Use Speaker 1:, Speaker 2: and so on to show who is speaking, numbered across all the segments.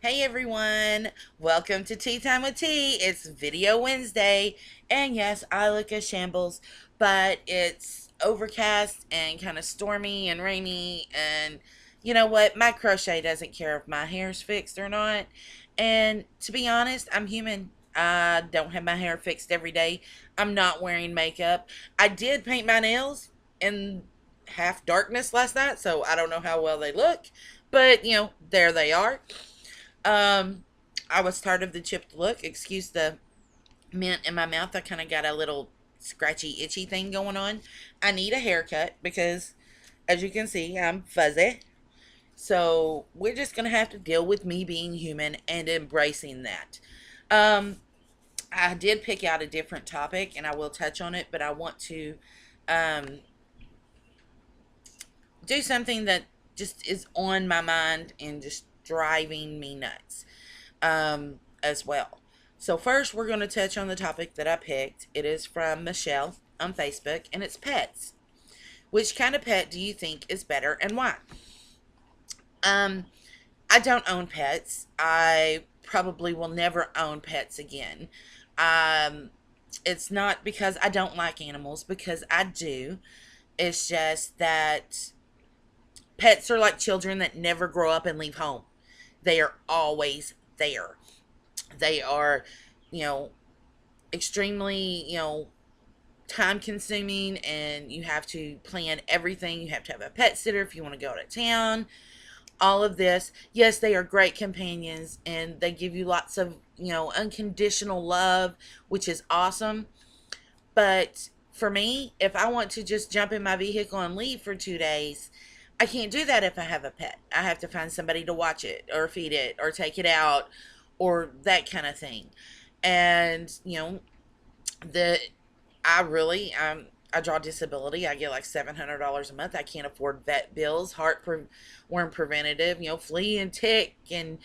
Speaker 1: Hey everyone, welcome to Tea Time with Tea. It's Video Wednesday, and yes, I look a shambles, but it's overcast and kind of stormy and rainy. And you know what? My crochet doesn't care if my hair's fixed or not. And to be honest, I'm human. I don't have my hair fixed every day. I'm not wearing makeup. I did paint my nails in half darkness last night, so I don't know how well they look, but there they are. Um, I was tired of the chipped look. Excuse the mint in my mouth. I kind of got a little scratchy, itchy thing going on. I need a haircut because, as you can see, I'm fuzzy. So we're just gonna have to deal with me being human and embracing that. Um, I did pick out a different topic, and I will touch on it, but I want to um, do something that just is on my mind and just driving me nuts. As well. So, first, we're going to touch on the topic that I picked. It is from Michelle on Facebook, and it's pets. Which kind of pet do you think is better and why? Um, I don't own pets. I probably will never own pets again. Um, it's not because I don't like animals, because I do. It's just that pets are like children that never grow up and leave home. They are always there. They are, you know, extremely, time consuming, and you have to plan everything. You have to have a pet sitter if you want to go to town. All of this. Yes, they are great companions and they give you lots of, unconditional love, which is awesome. But for me, if I want to just jump in my vehicle and leave for 2 days, I can't do that if I have a pet. I have to find somebody to watch it or feed it or take it out or that kind of thing. And, the I draw disability. I get like $700 a month. I can't afford vet bills, heartworm preventative, flea and tick and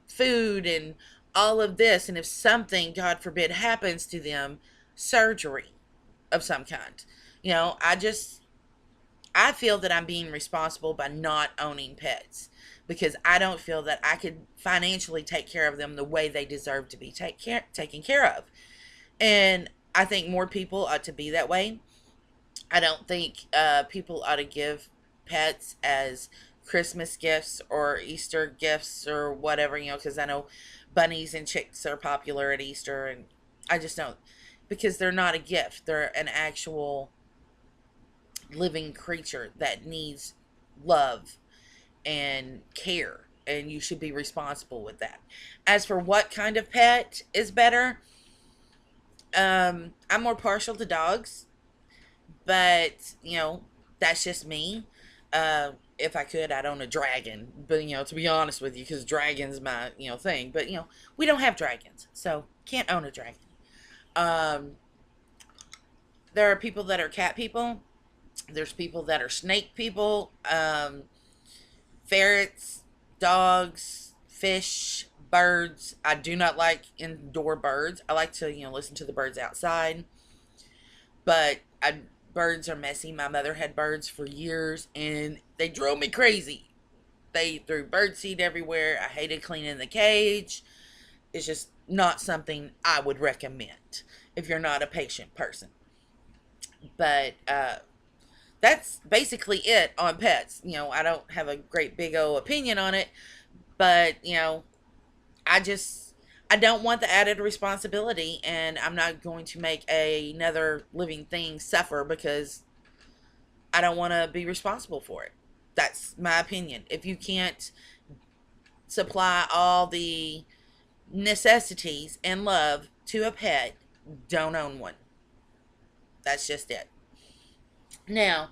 Speaker 1: food and all of this. And if something, God forbid, happens to them, surgery of some kind. I feel that I'm being responsible by not owning pets because I don't feel that I could financially take care of them the way they deserve to be taken care of. And I think more people ought to be that way. I don't think people ought to give pets as Christmas gifts or Easter gifts or whatever, because I know bunnies and chicks are popular at Easter, and I just don't, because they're not a gift. They're an actual living creature that needs love and care, and you should be responsible with that. As for what kind of pet is better, I'm more partial to dogs, but that's just me. If I could, I'd own a dragon, but to be honest with you, because dragon's my thing. But we don't have dragons, so can't own a dragon. Um, there are people that are cat people. There's people that are snake people. Ferrets, dogs, fish, birds. I do not like indoor birds. I like to listen to the birds outside, but birds are messy. My mother had birds for years, and they drove me crazy. They threw birdseed everywhere. I hated cleaning the cage. It's just not something I would recommend if you're not a patient person. But that's basically it on pets. I don't have a great big old opinion on it, but I just I don't want the added responsibility, and I'm not going to make another living thing suffer because I don't want to be responsible for it. That's my opinion. If you can't supply all the necessities and love to a pet, don't own one. That's just it. Now,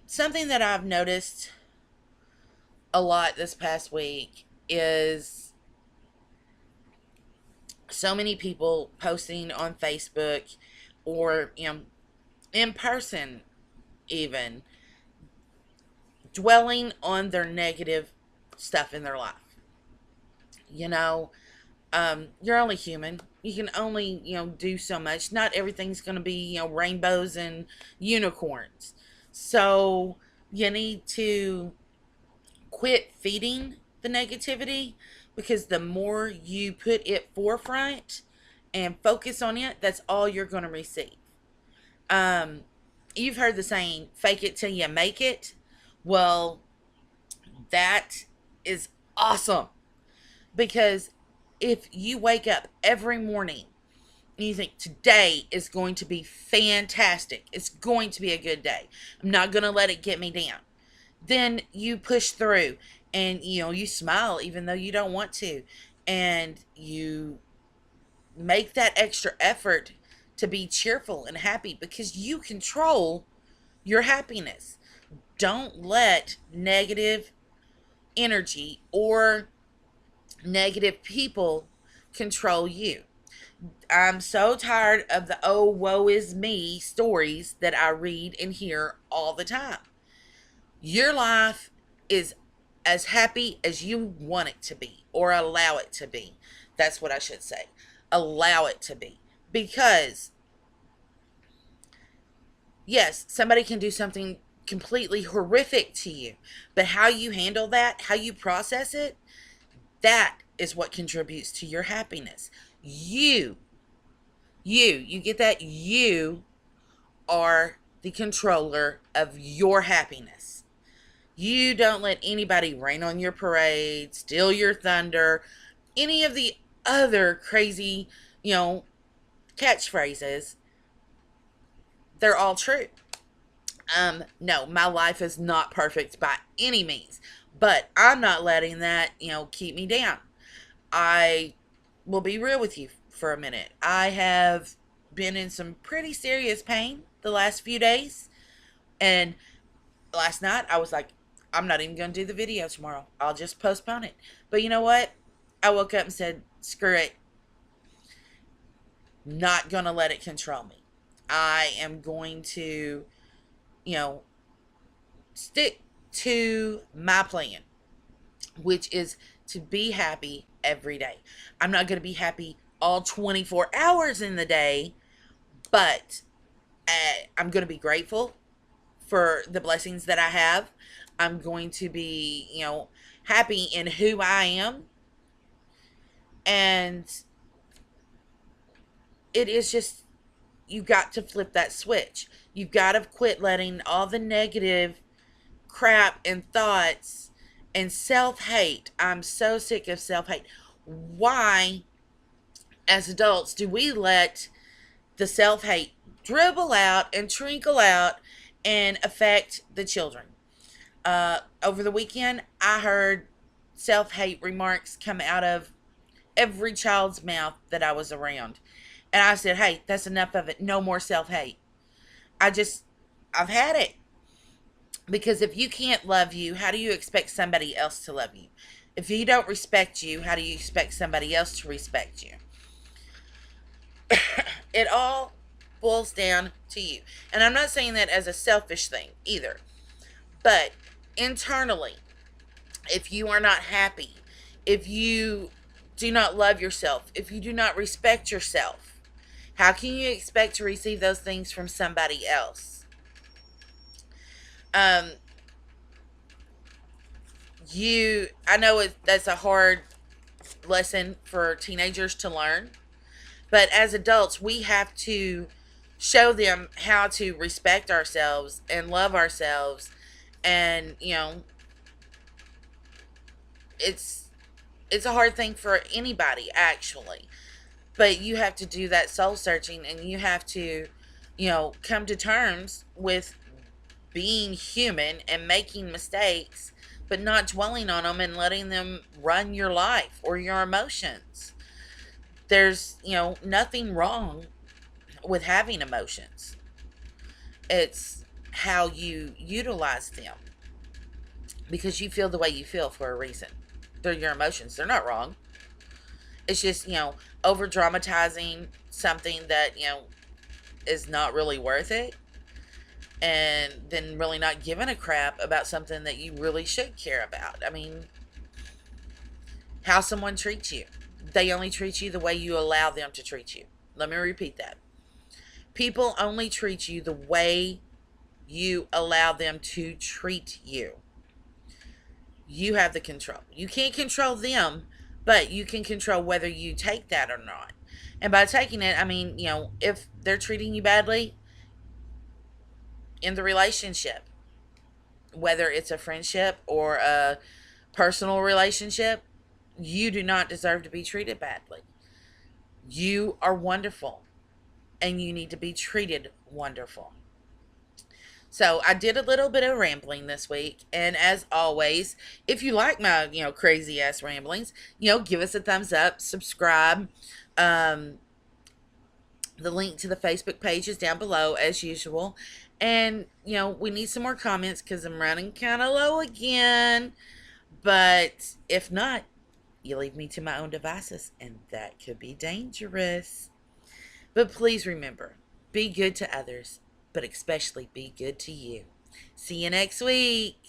Speaker 1: something that I've noticed a lot this past week is so many people posting on Facebook or in person, even dwelling on their negative stuff in their life. You know, you're only human. You can only do so much. Not everything's going to be rainbows and unicorns. So you need to quit feeding the negativity, because the more you put it forefront and focus on it, that's all you're going to receive. Um, you've heard the saying, fake it till you make it. Well, that is awesome, because if you wake up every morning and you think today is going to be fantastic, it's going to be a good day, I'm not going to let it get me down, then you push through, and you smile even though you don't want to, and you make that extra effort to be cheerful and happy, because you control your happiness. Don't let negative energy or negative people control you. I'm so tired of the oh woe is me stories that I read and hear all the time. Your life is as happy as you want it to be, or allow it to be. That's what I should say. Allow it to be. Because, yes, somebody can do something completely horrific to you, but how you handle that, how you process it, that is what contributes to your happiness. You get that? You are the controller of your happiness. You don't let anybody rain on your parade, steal your thunder, any of the other crazy, catchphrases. They're all true. No, my life is not perfect by any means, but I'm not letting that, keep me down. I will be real with you for a minute. I have been in some pretty serious pain the last few days, and last night I was like, I'm not even going to do the video tomorrow. I'll just postpone it. But you know what? I woke up and said, screw it. Not going to let it control me. I am going to, stick to my plan, which is to be happy every day. I'm not going to be happy all 24 hours in the day, but I'm going to be grateful for the blessings that I have. I'm going to be, happy in who I am. And it is just, you got to flip that switch. You've got to quit letting all the negative crap and thoughts and self-hate. I'm so sick of self-hate. Why, as adults, do we let the self-hate dribble out and trickle out and affect the children? Over the weekend, I heard self-hate remarks come out of every child's mouth that I was around. And I said, hey, that's enough of it. No more self-hate. I've had it. Because if you can't love you, how do you expect somebody else to love you? If you don't respect you, how do you expect somebody else to respect you? It all boils down to you. And I'm not saying that as a selfish thing either. But internally, if you are not happy, if you do not love yourself, if you do not respect yourself, how can you expect to receive those things from somebody else? I know that's a hard lesson for teenagers to learn, but as adults, we have to show them how to respect ourselves and love ourselves. And, it's a hard thing for anybody, actually. But you have to do that soul searching, and you have to, come to terms with being human and making mistakes, but not dwelling on them and letting them run your life or your emotions. There's, nothing wrong with having emotions. It's how you utilize them, because you feel the way you feel for a reason. They're your emotions. They're not wrong. It's just, over dramatizing something that, is not really worth it, and then really not giving a crap about something that you really should care about. I mean, how someone treats you. They only treat you the way you allow them to treat you. Let me repeat that. People only treat you the way you allow them to treat you. You have the control. You can't control them, But you can control whether you take that or not. And by taking it, I mean, if they're treating you badly in the relationship, whether it's a friendship or a personal relationship, you do not deserve to be treated badly. You are wonderful and you need to be treated wonderful. So I did a little bit of rambling this week, and as always, if you like my crazy ass ramblings, give us a thumbs up, subscribe. Um, the link to the Facebook page is down below as usual, and we need some more comments because I'm running kind of low again. But if not, you leave me to my own devices, and that could be dangerous. But please remember, be good to others, but especially be good to you. See you next week.